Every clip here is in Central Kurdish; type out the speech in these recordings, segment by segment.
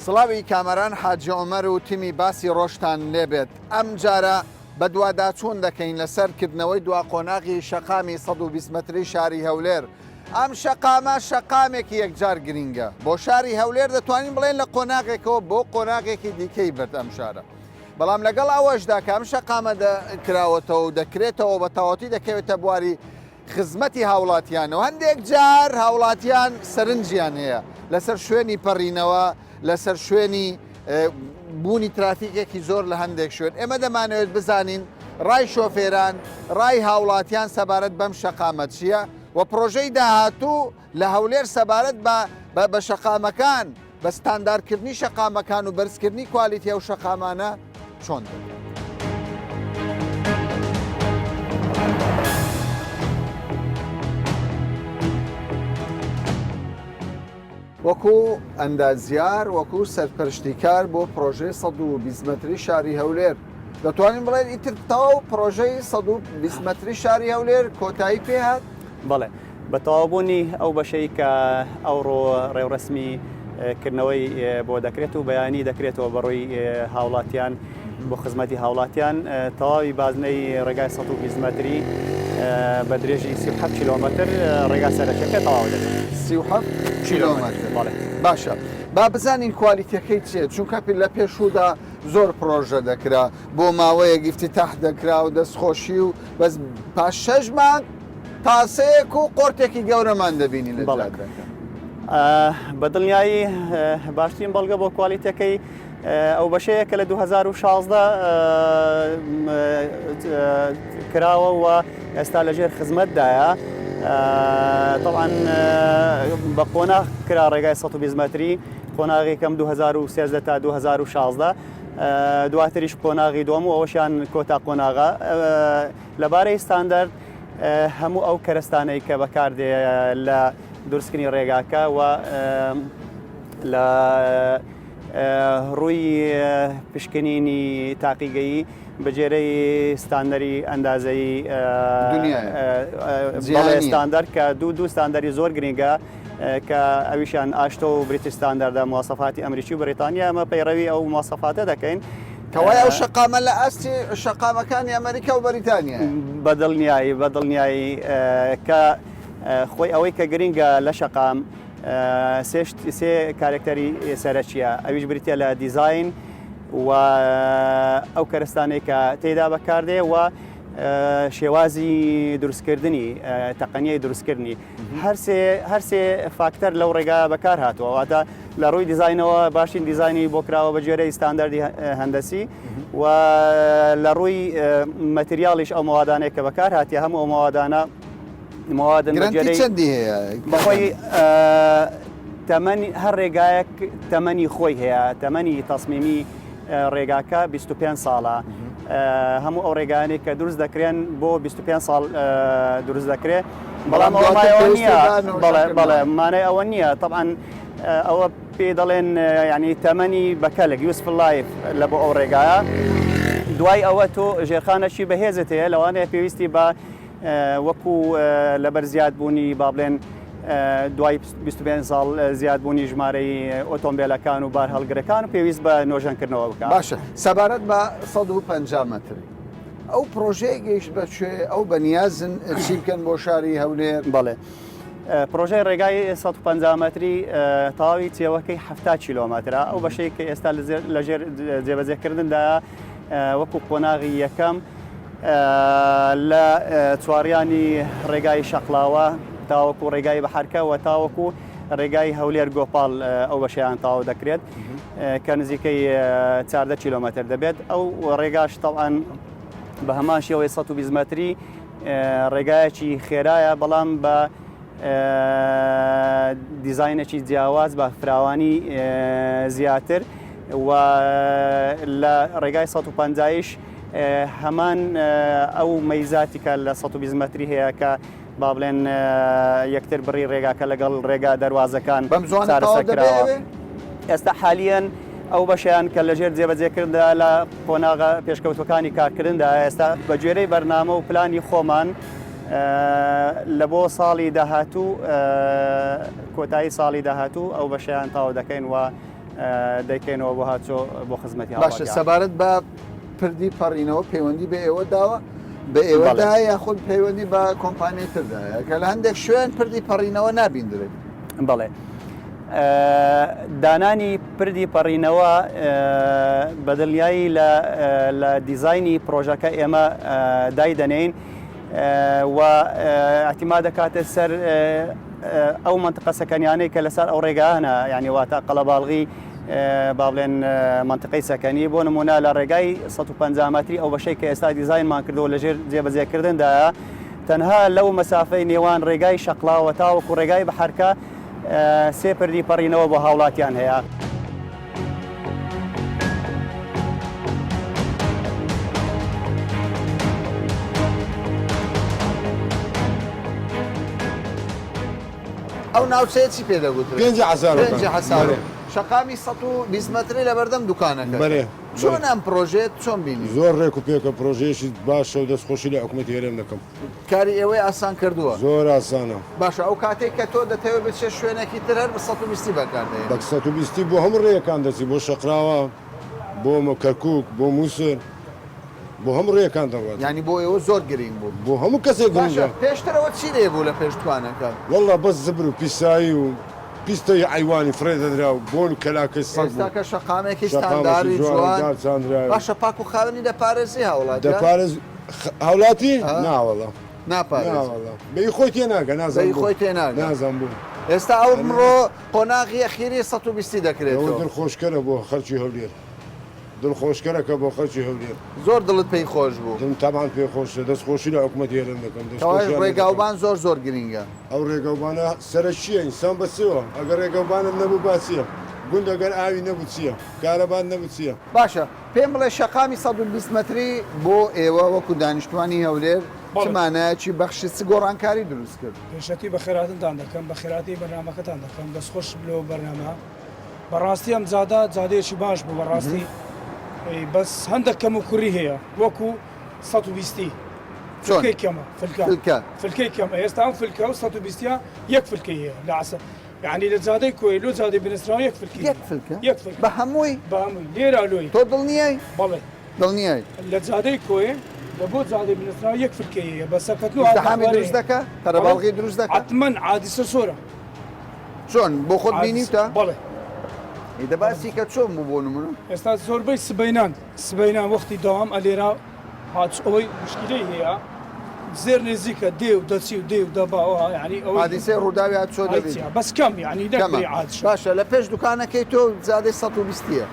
سڵاوی کامەران حاجی عومەر و تیمی باسی ڕۆژتان لێبێت. ئەم جارە بە دوواداچوون دەکەین لەسەرکردنەوەی دوا قۆناغی شەقامی 120 مەتری شاری هەولێر. ئەم شەقامە شەقامێکی یەکجار گرینگە. بۆ شاری هەولێر دەتوانین بڵێن لە قۆناغێکەوە بۆ قۆناغێکی دیکەی برد ئەم شارە. بەڵام لەگەڵ ئەوەشدا کە ئەم شەقامە کراوەتەوە و دەکرێتەوە بە تەواوەتی دەکەوێتە بواری خزمەتی هاوڵاتیانەوە. هەندێک جار هاوڵاتیان سەرنجیان هەیە لەسەر شوێنی پەڕینەوە، لەسەر شوێنی بوونی ترافیکێکی زۆر لە هەندێک شوێن. ئێمە دەمانەوێت بزانین ڕای شۆفێران، ڕای هاوڵاتیان سەبارەت بەم شەقامە چییە و پرۆژەی داهاتوو لە هەولێر سەبارەت بە شەقامەکان، بە ستانداردکردنی شەقامەکان و بەرزکردنی کوالیتی ئەو شەقامانە چۆن دێت. وەکو ئەندازیار، وەکو سەرپەرشتیکار بۆ پرۆژەی 120 مەتری شاری هەولێر دەتوانین بڵێن ئیتر تەواو پرۆژەی 120 مەتری شاری هەولێر کۆتایی پێهات؟ بەڵێ بە تەواوبوونی ئەو بەشەی کە ئەوڕۆ ڕێوڕسمی کردنەوەی بۆ دەکرێت و بەیانی دەکرێتەوە بەڕووی هاوڵاتیان بۆ خزمەتی هاوڵاتیان تەواوی بازنەی ڕێگای 120 مەتری بە درێژی 37 کیلۆمەتر ڕێگا سەرەکیەکە تەواو دەبێت. 37 کیلۆمەتر. باشە. با بزانین کوالیتیەکەی چێت، چونکە لە پێشوودا زۆر پرۆژە دەکرا بۆ ماوەیەک ئیفتتاح دەکرا و دەستخۆشی و بەس پاش 6 مانگ تاسەیەک و قۆرتێکی گەورەمان دەبینی لە جادەکە. بە دڵنیایی باشترین بەڵگە بۆ کوالیتەکەی ئەو بەشەیە کە لە 2016 کراوە و ئێستا لەژێر خزمەتدایە. طبعاً بە قۆناغ کرا ڕێگای 120 مەتری، قۆناغێکەم 2013 تا 2016 دواتریش قۆناغی دووەم و ئەوەشیان کۆتا قۆناغا. لەبارەی ستاندەرد هەموو ئەو کەرەستانەی کە بەکاردێ لە دروستکردنی ڕێگاکە و لە ڕووی پشکنینی تاقیگەیی بەجێرەی ستاندەری ئەندازەی ستاندەر کە دوو ستاندەری زۆر گرنگە کە ئەویشان ئاشتۆ و بریتیش ستاندەردە مواصفاتی ئەمریکی و بریتانیا ئەمە پەیڕەوی ئەو مواصفاتە دەکەین. کەوای ئەو شەقامە لە ئەستی شەقامەکانی ئەمریکا و بەریتانیا بەدڵنیایی کە خۆی ئەوەی کە گرنگە لە شەقام سێ کارکتەری سەرەکیە، ئەویش بریتە لە دیزاین و ئەو کەرەستانەی کە تێدا بەکاردێ و شێوازی دروستکردنی تەقەنیای دروستکردنی هەرسێ فاکتەر لەو ڕێگا بەکار هاتووە. واتە لە ڕووی دیزاینەوە باشترین دیزاینی بۆ کراوە بە جێرەی ستاندەردی هەندەسی و لە ڕووی مەتریاڵیش ئەو موادانەیە کە بەکار هاتیە هەموو ئەو موادانە موادن چەندی هەیە بەخۆی تەمەنی هەر ڕێگایەک تەمەنی خۆی هەیە. تەمەنی تەسمیمی ڕێگاکە 25 ساڵە. هەموو ئەو ڕێگانێک کە دروست دەکرێن بۆ 25 ساڵ دروست دەکرێت. بەڵام ئەوە نییە. بەڵێ مانای ئەوە نییە. طبعاً ئەوە پێ دەڵێن ینی تەمەنی بەکەلێک یوسفل لایف لە بۆ ئەو ڕێگایە. دوای ئەوە تۆ ژێرخانەشی بەهێزت هەیە لەوانەیە پێویستی بە وەکو لەبەر زیادبوونی با بڵێن دوای 25 ساڵ زیادبوونی ژمارەی ئۆتۆمبیلەکان و بار هەڵگرەکان و پێویست بە نۆژەنکردنەوە بکات. باشە. سەبارەت بە 150 مەتری ئەو پرۆژەیە گەیشت بەکوێ ئەو بەنیازن چی بکەن بۆ شاری هەولێر؟ بەڵێ پرۆژەی ڕێگای 150 مەتری تەواوی چێوەکەی 70 کیلۆمەترە. ئەو بەشەی کە ئێستا لەژێر جێبەجێکردندا وەکو قۆناغی یەکەم لە چواریانی ڕێگای شەقلاوە تاوەکو ڕێگای بەحەرکە و تاوەکو ڕێگای هەولێر گۆپاڵ ئەو بەشیان تاو دەکرێت کە نزیکەی 14 کیلۆمەتر دەبێت. ئەو ڕێگاش تەوان بە هەمان شێوەی 120 مەتری ڕێگایەکی خێرایە، بەڵام بە دیزاینێکی جیاواز بە فراوانی زیاتر و لە ڕێگای 150ش هەمان ئەو مەیزاتی کە لە 120 مەتری هەیە کە با بڵێن یەکتر بڕی ڕێگاکە لەگەڵ ڕێگا دەواازەکان چارەسەرکراوە. ئێستا حالیان ئەو بەشیان کە لەژێر جێبەجێکرددا لە قۆناغە پێشکەوتەکانی کارکردندا ئێستا بە گوێرەی بەرنامە و پلانی خۆمان لە بۆ ساڵی داهاتوو کۆتایی ساڵی داهاتوو ئەو بەشیان تاو دەکەین و دەیکەینەوە بۆ هاتچۆ بۆ خزمەتی باشە سەبارەت بە پردی پەڕینەوە پەیوەندی بە ئێوە داوە بە ئێوەدا یاخود پەیوەندی بە کۆمپانیای تردایە کە لە هەندێک شوێن پردی پەڕینەوە نابیندرێت بەڵێ دانانی پردی پەڕینەوە بەدڵیایی لە دیزایانی پرۆژەکە ئێمە دای دەنین و احتیما دەکاتە سەر ئەو منطقە سەکەنیانەی کە لەسەر ئەو ڕێگانە یعنی واتە قەڵەباڵغی با بڵێن منطقەی سەکەنی بۆ نمونە لە ڕێگای 150 مەتری ئەو بەشەی کە ئێستا دیزاینمان کردەوە لەژێر جێبەجێکردندایە تەنها لەو مەسافەی نێوان ڕێگای شەقڵاوە تاوەکو ڕێگای بەحەرکە سێ پردی پەڕینەوە بۆ هاوڵاتیان هەیە. ئەو ناوچەیە چی پێدەگوترێت؟ 5,000 شەقامی 120 مەتری لە بەردەم دوکانەکە بەێ چۆن ئەم پرۆژێت چۆن بینی؟ زۆر ڕێک و پێکە پرۆژێشی باشە و دەستخۆشی لە حکوومەتی هێرێم دەکەم کاری ئێوەی ئاسان کردووە زۆر ئاسانە باشە ئەو کاتێک کە تۆ دەتەوێت بچێت شوێنێکی تر هەر بە 120 بەکاردێت بە 120 بۆ هەموو ڕێیەکان دەچی بۆ شەقراوە بۆ کەرکک بۆ مووسر بۆ هەموو ڕێیەکان دەڕات ینی بۆ ئێوە زۆر گرنگ بوو بۆ هەموو کەسێک باشە گرنگە پێشترەوە چی لێبوو لە پێشتوانەکە؟ وەڵا بەس زبر و پیسایی و پیستەی عیوانی فرێ دەدرا و بۆن کەلاکەی سەد ئێستاکە شەقامێکی ستانداری جوان باشە پاک و خاوەنی دەپارێزی هاوڵات دەپارێز هاوڵاتی ناوەڵە ناپارێز بەی خۆی تێ ناگە نازانم خۆی تێ ناگە نازان بوو ئێستا ئەو بڕۆ قۆناغی ئەخیری 120 دەکرێتەوە دڵخۆشکەرە بۆ خەرکی هەولێر دڵخۆشکەرەکە بۆ خەرکی هەولێر زۆر دڵت پێی خۆش بوو دڵم تامان پێ خۆشە دەستخۆشی لە حکوومەتی هێرم دەکەم ڕێگاوبان زۆر گرینگە ئەو ڕێگەوبانە سەرە چییە ئینسان بەسەوە ئەگەر ڕێگەوبانم نەبوو باسیە گوند ئەگەر ئاوی نەبوو چییە کارەبان نەبوو چییە باشە پێم بڵێ شەقامی 120 مەتری بۆ ئێوە وەکو دانیشتوانی هەولێر چمانایەکی بەخشی چ گۆڕانکاری دروست کرد پێشەتی بە خێراتتان دەکەم بە خێراتی بەرنامەکەتان دەکەم دەستخۆش لەوە بەرنامە بەڕاستی ئەم زادا زادەیەکی باش بوو بەڕاستی بەس هەندێک کەم و کوڕی هەیە وەکو 120 فلکەی کەمە فلکەی کەمە ئێستا ئەم فلکە و 120 یەک فلکەی هەیە لە عسە یعنی لە زادەی کۆی لۆ زادەی بنسراوە یەک فلکی یەک بە هەمووی لێرە لۆی تۆ دڵنیای بەڵێ دڵنیای لە زادەی کۆی لە بۆ زادەی بنسراوە یەک فلکەی هەیە بە سەرکەوتنەوە ئازدەحامی دروست دەکە تەرەباڵغی دروست دەکە حتمەن عادیسە سۆرە چۆن بۆ خۆت بینیتە؟ بەڵێ دەباسی کە چۆن بوو بۆ نمونە؟ ئێستا زۆربەی سبەینان وەختی داوام ئەلێرا هاچ ئەوەی مشکلەی هەیە زێر نزیکە دێ و دەچی و دێ و دەباوە ینی ئەو حادیسەی ڕووداوی هات چۆ دەبێت بەس کەم ینی دەکەی عادش باشە لە پێش دوکانەکەی تۆ زادەی 120ە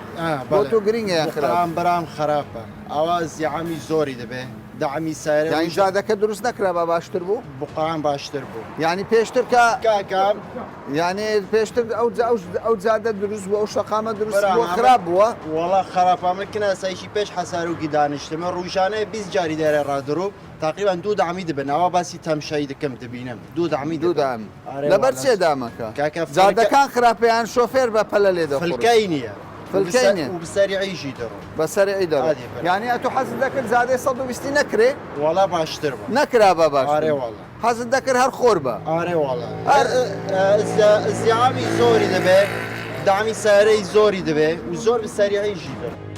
بۆ تۆ گرنگە بەرام بەرام خراپە ئەوە زیعامی زۆری دەبێ دامی سایرە یانی زادەکە دروست نەکرا بە باشتر بوو بقام باشتر بوو ینی پێشتر کە کاکام یعنی پێشتر ئەو زادە دروست بووە ئەو شەقامە دروست بووە خراپ بووە وڵا خراپامە کناسایشی پێش حەساروکی دانیشتمە ڕوژانەیە 20 جاری دەرە ڕادرۆ تقریبا دوو دامی دەبن ئەوە باسی تەمشایی دەکەم دەبینم دوو دام لەبەر چێ دامەکە زادەکان خراپیان شۆفێر بە پەلە لێ دەخۆ فلکەی نییە فلکەینێ و بەسەریعیشی دەڕۆ بەسەری دەڕۆ یعنی ئەتۆ حەزت دەکرد زادەی 120 نەکرێ وڵا باشتر بوو نەکرا بە باش ئارێ وڵا حەزت دەکرد هەر خۆر بە ئارێ وڵا زیامی زۆری دەبێت دامی سارەی زۆری دەبێت و زۆر بەسەریعیشی دەڕۆ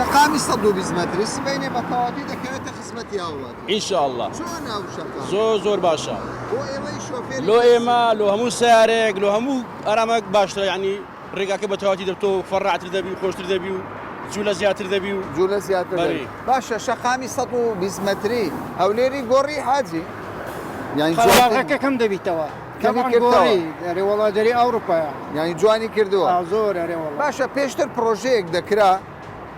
شەقامی 120 مەتری سبەینێ بە تەواوی دەکەوێتە خزمەتی هاوڵات ئینشاءالله چۆن ئەو شەقام زۆر باشە بۆ ئێوەی شۆفێر لۆ ئێمە لۆ هەموو سیارێک لۆ هەموو ئارامەک باشترە یعنی ڕێگاکە بە تەواوی دەبتۆ فەڕعتر دەبی و خۆشتر دەبی و جوولە زیاتر دەبی و جوولە زیاتر باشە شەقامی 120 مەتری هەولێری گۆڕی حاجی یانی خەڵاقەکە کەم دەبیتەوە ڕێوەڵاتەری ئەوروپایە یانی جوانی کردووە زۆر ڕێوەڵ باشە پێشتر پرۆژەیەک دەکرا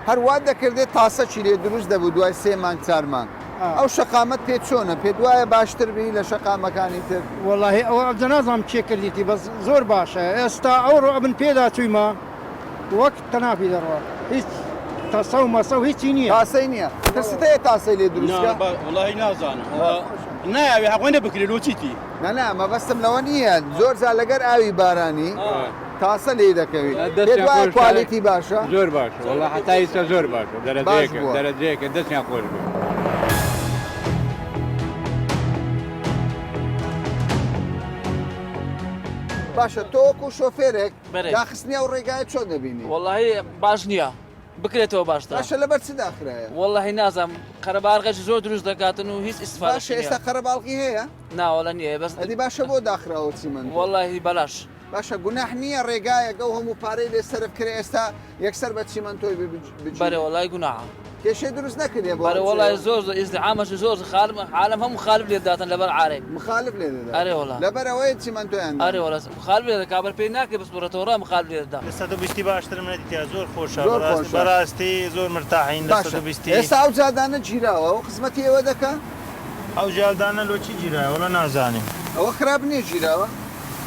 هەروە دەکردێت تاسەچی لێ دروست دەبوو دوای 3 مانگ 4 مانگ ئەو شەقامەت پێ چۆنە پێ دوایە باشتر بی لە شەقامەکانی تر وەڵاهی ئەوە جەنازام چێ کردیتی بەس زۆر باشە ئێستا ئەوڕۆ ئەبن پێدا چوویمە وەک تەناپی دەڕوە هیچ تاسە و مەسە و هیچی نییە تاسەی نییە ترستەیە تاسەی لێ دروستکە وڵی نازانم ناوێ هەغوێنە بکرێت لۆچیتی نەنا مەبەستم لەوە نییە زۆر جا لەگەر ئاوی بارانی تاسە لێ دەکەوێت دەستیان پێت وایە خۆش کوالیتی باشە زۆر باشە وڵا حتا ئێستا زۆر باشە بووە. دەرەجەیەکە دەستیان خۆش بێت باشە تۆ وەکو شۆفێرێک بەرێ. داخستنی ئەو ڕێگایە چۆن دەبینی واللهی باش نییە بکرێتەوە باشتر باشە لەبەر چ داخرایە واللهی نازم قەرەبارغەش زۆر دروست دەکاتن و هیچ باشە ئیسفادەش ئێستا قەرەباڵقی هەیە ناوەڵە نییە بەس ئەدی باشە بۆ داخراوە چیمەند واللهی بەلاش باشە گوناح نییە ڕێگایەگە و هەموو پارەی لێ سەرف کرێ ئێستا یەکسەر بە چیمەندۆی بەرێ وڵای گوناها کێشەی دروست نەکردێ بەرێ وڵای زۆر ئیزدعامەش زۆر عالم هەموو خالف لێ داتن لەبەر عارێک مخالف لێ دەدا ئەرێ وڵا لەبەرەوەی چیمەندۆیان ئەرێ وڵا مخالف لێ کابر پێی ناکە بەس بڕێتەوە مخالف لێ دەدا لە 120 باشترم نەدیتیا زۆر خۆشە زۆر خۆشە. بەڕاستی زۆر مرتاحین لە 120 ئێستا ئەو جادانە گیراوە ئەو خزمەتی ئێوە دەکە ئەو جاودانە لۆچی گیرایەوە نازانیم ئەوە خراپ نییە گیراوە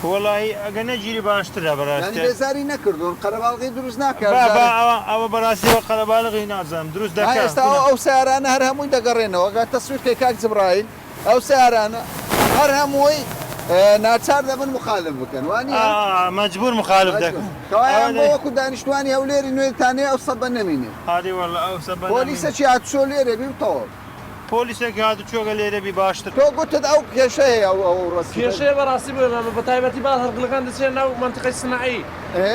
وڵی ئەگە نەگیری باشترە ینی بەڕاستی بێزاری نەکردون قەرەباڵغی دروست ناکات ئەوە بەڕاستی بە قەرەباڵغی نازانم دروست ئێستا دەکات ئەو سیارانە هەر هەمووی دەگەڕێنەوە گات تەسویر کاک جبرائیل ئەو سیارانە هەر هەمووی ناچار دەبن مخالف بکەن وانی مەجبور مخالف دەکەن کەوایان بۆ وەکو دانیشتوانی هەولێری نوێتانەیە ئەو سەبە نەمینێ هادی وەڵ ئەو سەبەر پۆلیسەکی هاتوچۆ لێرە بی و تەواو پۆلیسێکی هاتوچۆگە لێرە بی باشتر تۆ گوتت ئەو کێشە هەیە ئەو ڕستی کێشەیە بەڕاستی بە تایبەتی با هەرگڵەکان دەچێت ناو منتقی سناعی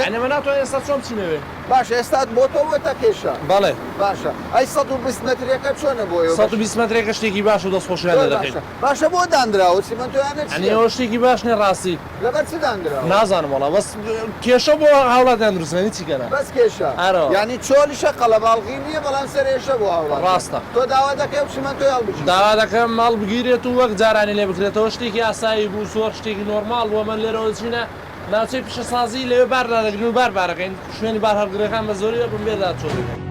ئەنەمە ناتوانێت ئێستا چۆن بچینەوێ باشە ئێستات بۆ تۆ وەتە کێشە بەڵێ باشە ئەی 120 مترێکە چۆنە بۆ 120 مترێکە شتێکی باش و دەستخۆشیان لێ دەکەین باشە بۆ دانراوە چیمەندۆیانە ئەنیەوە شتێکی باش نێ ڕاستی لەبەر چ دانراوە نازانم وڵا بەس کێشە بۆ هاوڵاتیان دروستنی چیکەنە بەس کێشە ینی چۆلیشە قەڵەباڵغی نییە بەڵام سەرێشە بۆ هاوڵات ڕاستە تۆ داوا دەکەی چیمەندۆی هەڵبژی داوا دەکەم ماڵ بگیرێت و وەک جارانی لێ بکرێتەوە شتێکی ئاسایی بوو زۆر شتێکی نۆرمال بۆ من لێرەوە چینە ناوچەی پیشەسازی لەوێ باردادەگرن و باربارەکەین شوێنی بار هەڵگرەکان بە زۆری بم بێدا چۆ بکەین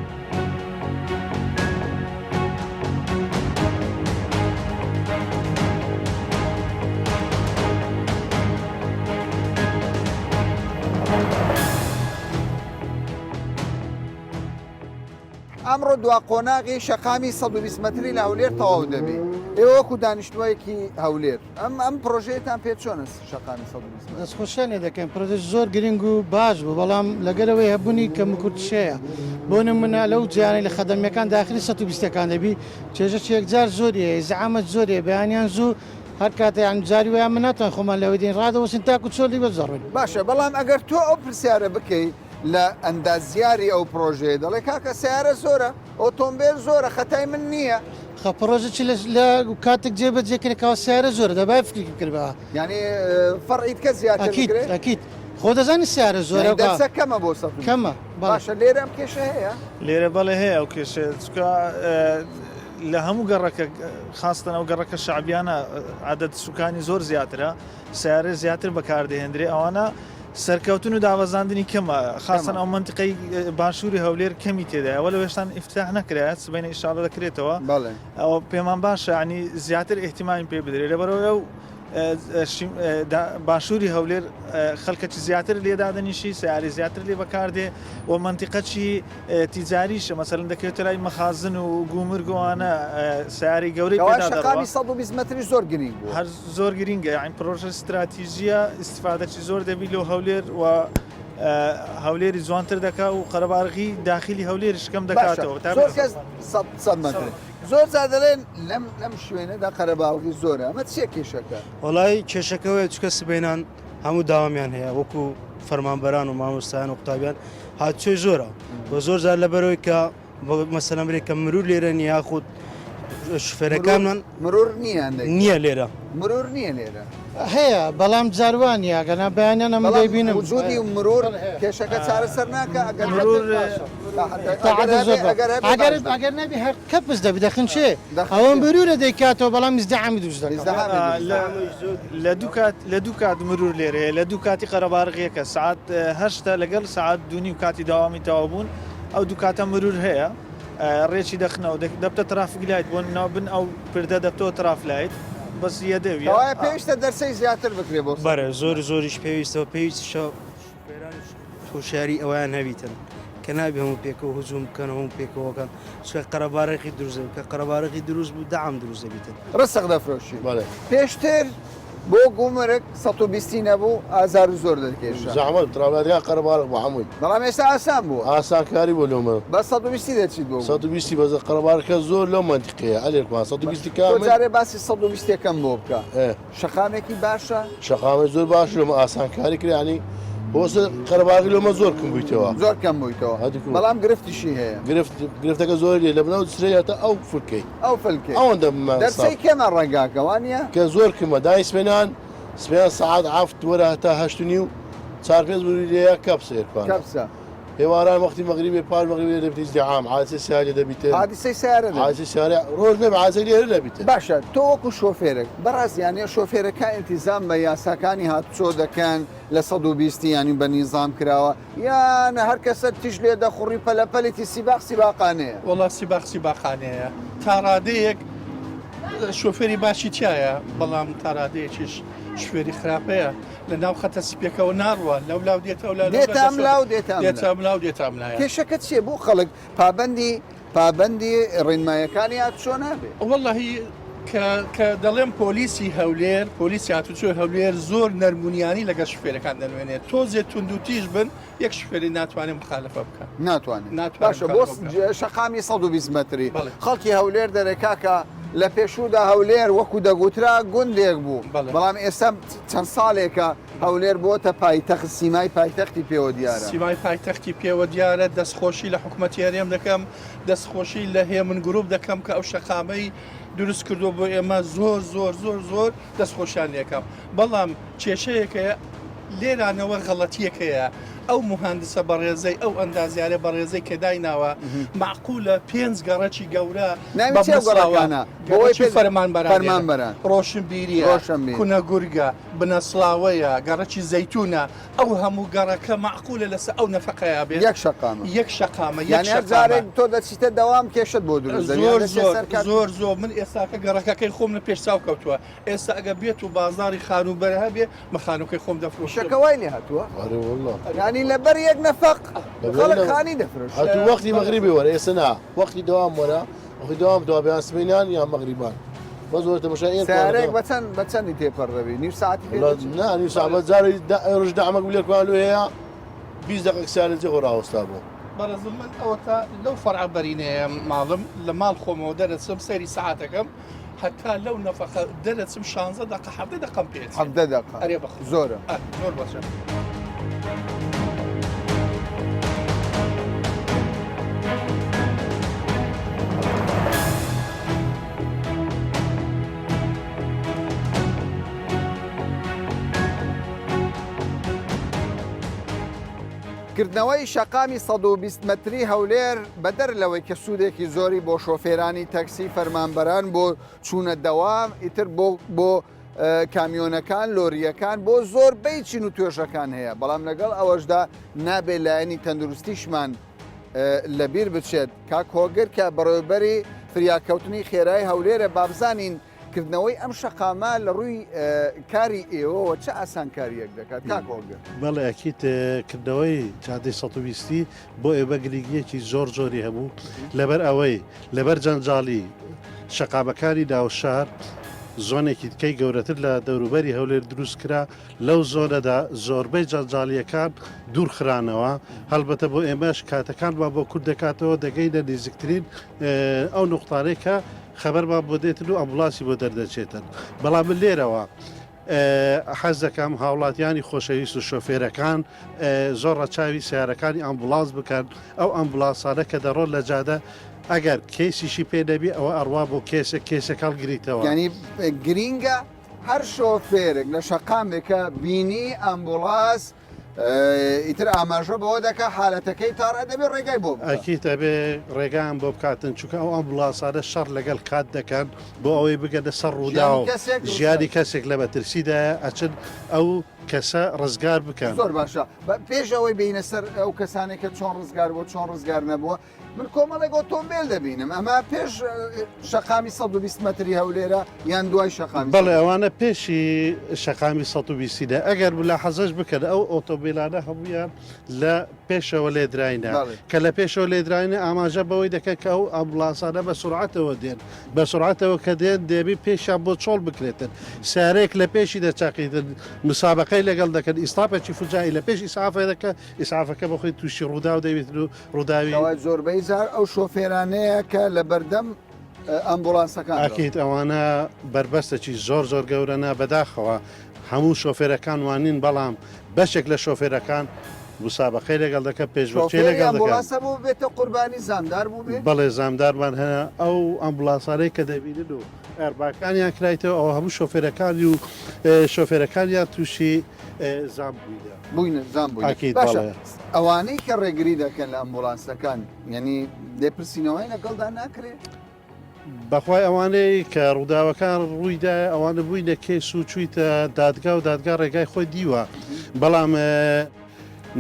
ئەمڕۆ دوا قۆناغی شەقامی 120 متری لە هەولێر تەواو دەبێ ئێوە وەکو دانیشتوایەکی هەولێر ئەم پرۆژەیەتان پێ چۆنە شەقامی 120 دەستخۆشیانێ دەکەین پرۆژێک زۆر گرنگ و باش بوو بەڵام لەگەرەوەی هەبوونی کە مکوتشەیە بۆ نمونە لەو جیانی لە خەدەمیەکان داخلی 120ەکان دەبی چێژە یەکجار زۆریە زەحمەت زۆرێ بەیانیان زوو هەر کاتیان جاری ویان من ناتوان خۆمان لەوەی دین ڕادەوەسین تاکو چۆلی بەزەڕین باشە بەڵام ئەگەر تۆ ئەو پرسیارە بکەیت لە ئەندازیاری ئەو پرۆژەیە دەڵێ کاکە سیارە زۆرە ئۆتۆمبیل زۆرە خەتای من نییە خە پرۆژێکی لە کاتێک جێبەجێکردنەوە سیارە زۆرە دەبای فکری کردەوە ینی فەڕیت کە زیاتر ئەکیت خۆ دەزانی سیارە زۆرە دەچە کەمە بۆ سە کەمە باشە لێرە ئەم کێشە هەیە لێرە بەڵێ هەیە ئەو کێشێ چکە لە هەموو گەڕەکە خاستن ئەو گەڕەکە شعبیانە عادەت سوکانی زۆر زیاترە سیارە زیاتر بەکاردەهێنرێ ئەوانە سەرکەوتن و داوەزاندنی کەمە خاستن ئەو منتقی باشووری هەولێر کەمی تێدا ئەوە لە وێشتان ئفتاح نەکرێت سبینە ئیشاڵە دەکرێتەوە ئەوە پێمان باشە ینی زیاتر احتیمامی پێ بدرێت لەبەرەوە ئەو باشووری هەولێر خەڵکەی زیاتر لێدادنیشی سیاری زیاتر لێ بەکاردێ و منتیقەچی تیجاریشە مەسەرن دەکەوێت لای مەخازن و گومرگوانە سیاری گەورەی شەقامی 120 متری زۆر گرنگ بوو هەر زۆر گرینگە یان پرۆژە استراتیژیە استفادەی زۆر دەبی لەو هەولێر و هەولێری جوانتر دەکا و قەرەباڵغی داخلی هەولێر شکەم دەکاتەوە زۆر زادەڵێن لەم شوێنەدا قەرەباڵغی زۆرە ئەمە چیە کێشەکە وڵی کێشەکەوەی چکە سبێنان هەموو داوامیان هەیە وەکو فەرمانبەران و مامۆستایان و قوتابیان هاتچۆی زۆرە بۆ زۆر زار لەبەرەوەی کە مەسەلەمرێک کە مرور لێرە نیە خودت شوفێرەکانمان مرور نییە لێرە مرور نییە لێرە هەیە بەڵام جاروانە گەنا بەیانیان ئەمە دەیبینم وجودی و مرور کێشەکە چارەسەر ناکە ئەگەر نبی هەر کەپس دەبی دەخن چێ ئەوەم برورە دەیکاتەوە بەڵام زدەعامی دووش لە دوو کات مرور لێرەیە لە دوو کاتی قەرەباڵغیەکە سعات هەشتا لەگەڵ سعات دوونی و کاتی داوامی تەوابوون ئەو دوو کاتە مرور هەیە ڕێکی دەخنەوە دەبتە ترافگلایت بۆ ناوبن ئەو پردە دەبتەوە ترافلایت بەس یەدەوی پێویستە دەرسەی زیاتر بکرێ بۆ بەرە زۆریش پێویستەوە پێویست هۆشیاری ئەویان هەبیتن کە نابێ هەموو پێکەوە هجووم بکەن هەموو پێکەوەکان چکە قەرەباڵغی دروست کە قەرەباڵغی دروست بوو دەعام دروست دەبیتن ڕسەق دەفرۆشی پێشتر بۆ گومرگ 120 نەبوو ئازار زۆر دەکێشە زعما ترابەتەکە قەرەباڵق بە هەمووی بەڵام ئێستا ئاسان بووە ئاسانکاری بۆ لۆمە بە 120 دەچیت بۆ 120 بەزە قەرەبارەکە زۆر لەو منتیقەیە ئەلێکمان 120 کامل جارێ باسی 120 یەکەم بۆ بکە شەقامێکی باشە شەقامە زۆر باش لەمە ئاسانکاری کرانی بۆسە قەرەباڵقی لەمە زۆر کەم بوویتەوە زۆر کەم بوویتەوە بەڵام گرفتیشی هەیە گرفتەکە زۆر لێ لە بنەوە سرەیەتە ئەو فکەی ئەو فلکەی ئەوەندە دەرسەی کێمە ڕێگاکەوانە کە زۆر کەمە دای سپێنان سپێن سعات عافت وەرە تا 8 و 4 لێە کەپسێرپان کەپسە هێواران وەختی مەغریبێ پار مەغریبێ دەبیت ئیزدیعام حادثە سیارێ دەبیتە حادثەی سیارە حادثە سیارە ڕۆژ نەبێ حادثە لێرە دەبیتە باشە تۆ وەکو شۆفێرێک بەڕاستیانە شۆفێرەکە ئیلتیزام بە یاساکانی هاتوچۆ دەکەن لە 120 ینی بە نیزام کراوە یان هەر کەسە تیژ لێ دەخوڕی پەلەپەلێتی سیباقانەیە وڵا سیباقانەیە تا ڕادەیەک شۆفێری باشی تایە بەڵام تا ڕادەیەکیش شوێری خراپەیە لە ناو خەتە سپێکەوە ناڕوە لەو لاو دێتام کێشەکە چیە بۆ خەڵک پابندی ڕێنمایەکانی هاتوچۆ نابێت وەڵڵاهی کە دەڵێم پۆلیسی هەولێر پۆلیسی هاتوچۆ هەولێر زۆر نەرمونیانی لەگە شوفێرەکان دەنوێنێت تۆزێت توندوتیژ بن یەک شوفێری ناتوانێت مخالفە بکە ناتوانێت باشە بۆ شەقامی 120 متری خەڵکی هەولێر دەرێکاکە لە پێشودا هەولێر وەکو دەگوترا گوندێک بوو بەڵام ئێستا چەند ساڵێکە هەولێر بۆتە پایتەخت سیمای پایتەختی پێوە دیارە سیمای پایتەختی پێوە دیارە دەستخۆشی لە حکوومەتیاریم دەکەم دەستخۆشی لە هێمن گرروپ دەکەم کە ئەو شەقامەی دروست کردو بۆ ئێمە زۆر دەستخۆشیان لێکم بەڵام کێشەیەکە لێرانەوە غەڵەتیەکەیە ئەو مهندسە بەڕێزەی ئەو ئەندازیارە بەڕێزەی کە دایناوە معقولە 5 گەڕەکی گەورە فەرمانبەران ڕۆشنبیریە کونە گورگە بنەسڵاوەیە گەڕەکی زەیتونە ئەو هەموو گەڕەکە معقولە لەسەر ئەو نەفەقەیە بێت یەک شەقامە تۆ دەچیتە دەوام کێشت بۆ زۆر من ئێستاکە گەڕەکەەکەی خۆم لە پێش چاو کەوتووە ئێستا ئەگە بێت و بازاری خانوبەر هەبێ مەخانوکەی خۆم دەفرۆشەکەوای لێ هاتووە لەبەر یەک نەفەق خەڵکانی دەفرۆش هاتوو وەختی مەغریبی وەرە ئێستا نا وەختی دەوام وەرە وەختی دەوام دوابیان سبینان یان مەغریبان بە زۆر تەماشای سارێک بەچەندی تێپەڕەبی نیم ساعتی نیم ساعت جاری ڕۆژ دەعمەک لێکوانلو هەیە 20 دقیقە سالێکی خۆراوەستا بوو بەڕێزم من ئەوە تا لەو فەرع بەرینەیە ماڵم لە ماڵ خۆمەوە دەرەچم سەیری ساعتەکەم حتا لەو نەفەقە دەرەچم 16 دقیقە 17 دقیقەم پێێت 17 دقیقە زۆرە زۆر باشە. کردنەوەی شەقامی 120 متری هەولێر بەدەر لەوەی کە سوودێکی زۆری بۆ شۆفێرانی تەکسی فەرمانبەران بۆ چوونە دەوام ئیتر بۆ کامیۆنەکان لۆریەکان بۆ زۆر بەیچین و توێژەکان هەیە بەڵام لەگەڵ ئەوەشدا نابێت لایەنی تەندروستیشمان لەبیر بچێت کاک هۆگر کە بەڕێوەبەری فریاکەوتنی خێرای هەولێرە بابزانین کردنەوەی ئەم شەقامە لە ڕووی کاری ئێوەوە چه ئاسانکاریەک دەکات کاک هۆگر بەڵێ ئەکیت کردنەوەی جادەی 120 بۆ ئێوە گرنگیەکی زۆری هەبوو لەبەر ئەوەی لەبەر جەنجاڵی شەقامەکانی ناوشار زۆنێکی تکەی گەورەتر لە دەوروبەری هەولێر دروست کرا لەو زۆنەدا زۆربەی جەنجاڵیەکان دوورخرانەوە هەڵبەتە بۆ ئێمەش کاتەکانمان بۆ کورد دەکاتەوە دەگەینە نزیکترین ئەو نقطارێکە خەبەرمان بۆ دێتن و ئەمبولاسی بۆ دەردەچێتن بەڵام من لێرەوە حەز دەکەم هاوڵاتیانی خۆشەویست و شۆفێرەکان زۆر ڕەچاوی سیارەکانی ئەمبولانس بکەن ئەو ئەمبولانسانە کە دەڕۆن لە جادە ئەگەر کێسیشی پێ دەبی ئەوە ئەڕوا بۆ کێسێک هەڵگریتەوە ینی گرینگە هەر شۆفێرێک لە شەقامێکە بینی ئەمبولاس ئیتر ئاماژە بەوە دەکە حالەتەکەی تاڕە دەبێت ڕێگای بۆ ئەکیتە بێ ڕێگان بۆ بکاتن چونکە ئەو ئەمبولانسانە شەڕ لەگەڵ کات دەکەن بۆ ئەوەی بگەنە سەر ڕوودا و ژیانی کەسێک لە بەترسیدایە ئەچن ئەو کەسە ڕزگار بکەن زۆر باشە پێش ئەوەی بینە سەر ئەو کەسانێکە چۆن ڕزگار بۆ چۆن ڕزگار نەبووە من کۆمەڵێک ئۆتۆمبیل دەبینم ئەمە پێش شەقامی 120 متری هەولێرە یان دوای شەقامی بەڵێ ئەوانە پێشی شەقامی 120دا ئەگەر بلا حەزش بکەن ئەو ئۆتۆمبیلانە هەمویان لە پێشەوە لێدراینە بەڵێ. کە لە پێشەوە لێدراینە ئاماژە بەوەی دەکەن کە ئەو ئەمبولانسانە بە سرعەتەوە دێن بە سرعەتەوە کە دێن دەبی پێشیان بۆ چۆڵ بکرێتن سارێک لە پێشی دەچاقیتن مسابقەی لەگەڵ دەکەن ئیستاپێکی فوجایی لە پێش ئیسعافە دەکە ئیسعافەکە بەخۆی تووشی ڕوودا و دەوێت و ڕووداوی ئەوە زۆربەی زار ئەو شۆفێرانەیە کە لە بەردەم ئەمبولانسەکان ئاکیت ئەوانە بربەستێکی زۆر گەورەنە بەداخەوە هەموو شۆفێرەکان وانین بەڵام بەشێک لە شۆفێرەکان مسابقەی لەگەڵ دەکە پێشبچێ لەگەڵ دەکەن ئەمبولانسە بوو بێتە قوربانی زامدار بوو بێ بەڵێ زامدارمان هەیە ئەو ئەمبولانسانەی کە دەبینن و ئەرباکانیان کرایتەوە ئەو هەموو شۆفێرەکانی و شۆفێرەکانیان تووشی زام بوویدا بووینە زام بووین ئاکیت باشە بەڵێ ئەوانەی کە ڕێگری دەکەن لە ئەمبولانسەکان یعنی دەپرسینەوەی لەگەڵدا ناکرێت بەخوای ئەوانەی کە ڕووداوەکان ڕوویدا ئەوانە بووینە کێس و چوویتە دادگا و دادگا ڕێگای خۆی دیوە بەڵام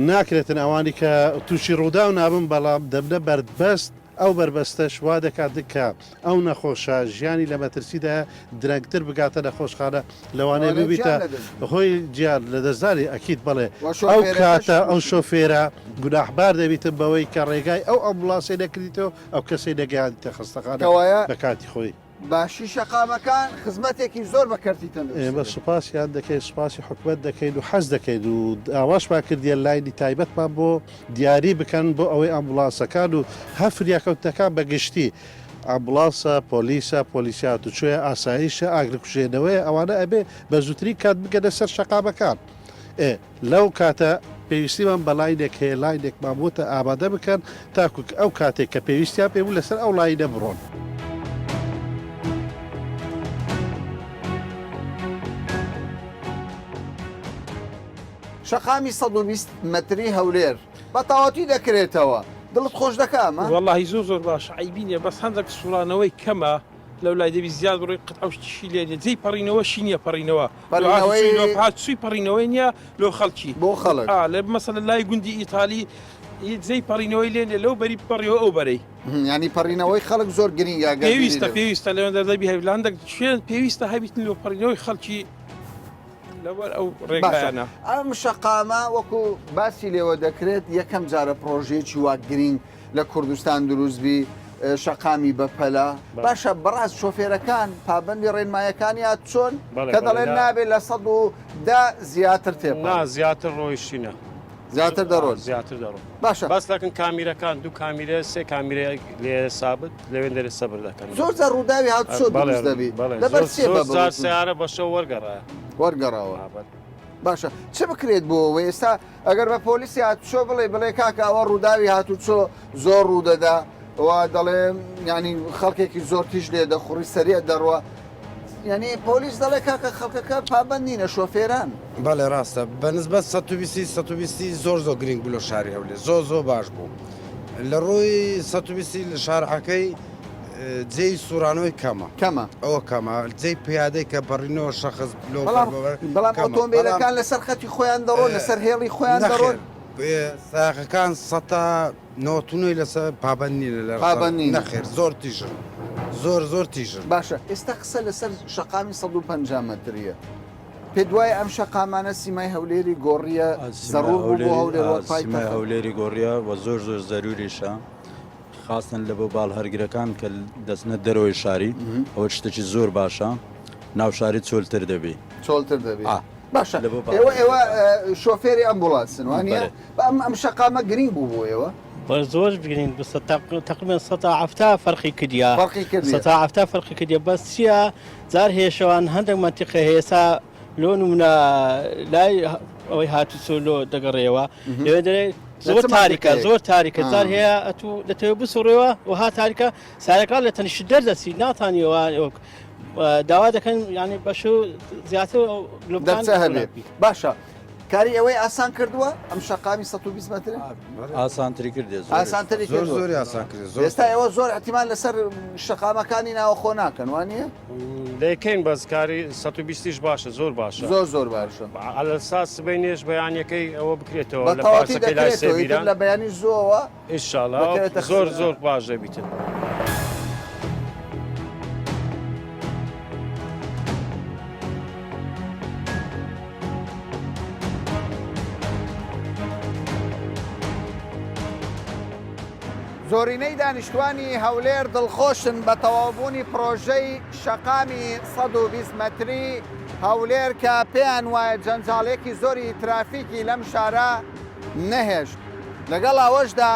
ناکرێتن ئەوانی کە تووشی ڕوودا و نابن بەڵام دەبنە بەردبەست ئەو بربەستەش وا دەکات دکە ئەو نەخۆشە ژیانی لە مەترسیدا درەنگتر بگاتە نەخۆشخانە لەوانەیە ببیتە هۆی گیان لە دەستداری ئەکییت بڵێ ئەو کاتە ئەو شۆفێرە گوناحبار دەبیتن بەوەی کە ڕێگای ئەو ئەمبوڵانسی نەکریتەوە ئەو کەسی نەگەیاندتە خستەخانە بە کاتی خۆی باشی شەقامەکان خزمەتێکی زۆر بەکەرتیتن ئێمە سوپاسیان دەکەین سوپاسی حکومت دەکەین و حەز دەکەین و ئاواشمان کردیە لایانی تایبەتمان بۆ دیاری بکەن بۆ ئەوەی ئەمبولانسەکان و هەفریاکەوتەکان بەگشتی ئەمبولانسە پۆلیسە پۆلیسیات و کوێ ئاساییشە ئاگرکوژێنەوەی ئەوانە ئەبێ بە زووتری کات بگەنە سەر شەقامەکان لەو کاتە پێویستیمان بە لاینێک هەیە لاینێکمان بۆتە ئامادە بکەن تاکو ئەو کاتێک کە پێویستیان پێبوو لەسەر ئەو لاینە بڕۆن. شەقامی 120 متری هەولێر بە تاواتی دەکرێتەوە دڵت خۆش دەکەمە واللهی زۆر باش عیبینە بەس هەندێک سوڵانەوەی کەمە لەو لای دەبی زیاد بڕۆی قەتعشتشی لێنێ جێی پەڕینەوە شینە پەڕینەوە سوی پەڕینەوەی نییە لۆ خەڵکی بۆ خەڵک لە مەسەلە لای گوندی ئیتالی جێی پەڕینەوەی لێنێ لەو بەری پەڕیەوە ئەو بەرەی ینی پەڕینەوەی خەڵک زۆر گرنگە پێویستە لەوێندا دەبی هەولاندێک شوێن پێویستە هەبیتن لۆ پەڕینەوەی خەڵکی لەوەر ئەو ڕێگایانە ئەم شەقامە وەکو باسی لێوە دەکرێت یەکەم جارە پرۆژەیەکی وا گرنگ لە کوردستان دروستبی شەقامی بەپەلا باشە بەڕاست شۆفێرەکان پابندی ڕێنمایەکانیات چۆن کە دەڵێن نابێت لە 110 زیاتر تێ زیاتر ڕۆیشتینە زیاتر دەڕۆن زیاتر دەڕۆن باشە باس دەکەن کامیرەکان دوو کامیرە سێ کامیرە لێ سابت لەوێن دەرێ سەبر دەکەن زۆر جار ڕووداوی هاتوچۆ دروست دەبی لەبەر زۆر سیارە بەشە وەرگەڕایە وەرگەڕاوە باشە چه بکرێت بۆ ئێستا ئەگەر بە پۆلیسی هاتوچۆ بڵێ کاکە ئەوە ڕووداوی هاتوچۆ زۆر ڕوودەدا وا دەڵێ ینی خەڵکێکی زۆر تیژ لێ دەخوڕی سەریە دەڕوە ینی پۆلیس دەڵێ کاکە خەڵکەکە پابندینە شۆفێران بەڵێ ڕاستە بەنسبەت 120 زۆر گرنگ بوو لە شاری هەولێر زۆر باش بوو لە ڕووی 120 لە شارعەکەی جێی سوورانەوەی کەمە ئەوە کەمە جێی پیادەی کە بەڕینەوە شەخص بەڵام ئۆتۆمبیلەکان لەسەر خەتی خۆیان دەڕۆن لەسەر هێڵی خۆیان دەڕۆن ساقەکان 90 لەسەر پابندینە لە نەخێر زۆر تیژن زۆر تیژن باشە ئێستا قسە لەسەر شەقامی 150 متریە پێ دوای ئەم شەقامانە سیمای هەولێری گۆڕیە زەڕوو بوو بۆ هەولێری هەولێری گۆڕیە و زۆر زەروریشە خاستن لە بۆ باڵ هەرگرەکان کە دەستنە دەرەوەی شاری ئەوە شتێکی زۆر باشە ناو شاری چۆلتر دەبی باشە ئێوە شۆفێری ئەمبوڵانسن وانە ئەم شەقامە گرنگ بوو بۆ ئێوە زۆر بگرین تقریبا 170 فەرقی کردیا فەرقی کردیا بەس چییە جار هێشەوان هەندێک منتیقە هێسا لۆ نمونە لای ئەوەی هاتوچۆ لۆ دەگەڕێەوە لەوێ دەرێت زۆر تاریکە زار هەیە دەتەوێت بسوڕێەوە وها تاریکە سارەکان لە تەنیشت دەردەسی ناتانیەوە داوا دەکەن ینی بەش و زیاتر باشە کاری ئەوەی ئاسان کردووە ئەم شەقامی 120 متر ئاسانتری کردێ ئاسانتری زۆری ئاسان کرد ئێستا ئێوە زۆر احتیمان لەسەر شەقامەکانی ناوەخۆ ناکەن وانە دەکەین بەزکاری 120 باشە زۆر باشە زۆر باشە ئەلسا سبەی نێش بەیانەکەی ئەوە بکرێتەوە لە پاسەکەی لای سێبیران لە بەیانی زۆوە ئینشاڵڵا زۆر باش دەبیتن. زۆرینەی دانیشتوانی هەولێر دڵخۆشن بە تەواوبوونی پرۆژەی شەقامی 120 مەتری هەولێر کە پێیان وایە جەنجاڵێکی زۆری ترافیکی لەم شارە نەهێشت. لەگەڵ ئەوەشدا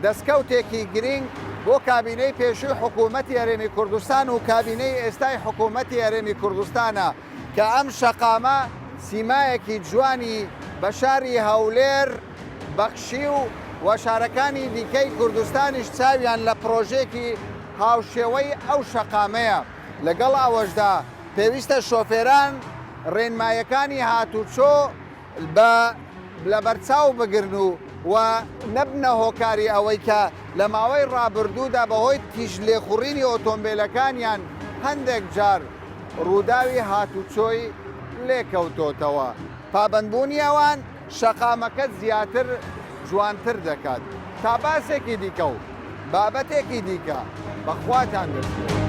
دەستکەوتێکی گرنگ بۆ کابینەی پێشووی حکوومەتی هەرێمی کوردستان و کابینەی ئێستای حکوومەتی هەرێمی کوردستانە کە ئەم شەقامە سیمایەکی جوانی بە شاری هەولێر بەخشی و شارەکانی دیکەی کوردستانیش چاویان لە پرۆژێکی هاوشێوەی ئەو شەقامەیە. لەگەڵ ئەوەشدا پێویستە شۆفێران ڕێنمایەکانی هاتوچۆ لە بەرچاو بگرن و نەبنە هۆکاری ئەوەی کە لە ماوەی ڕابردوودا بەهۆی تیژ لێخوڕینی ئۆتۆمبیلەکانیان هەندێک جار ڕووداوی هاتوچۆی لێکەوتۆتەوە. پابەندبوونی ئەوان شەقامەکە زیاتر جوانتر دەکات. تا باسێکی دیکە و بابەتێکی دیکە بەخواتان دەستێت.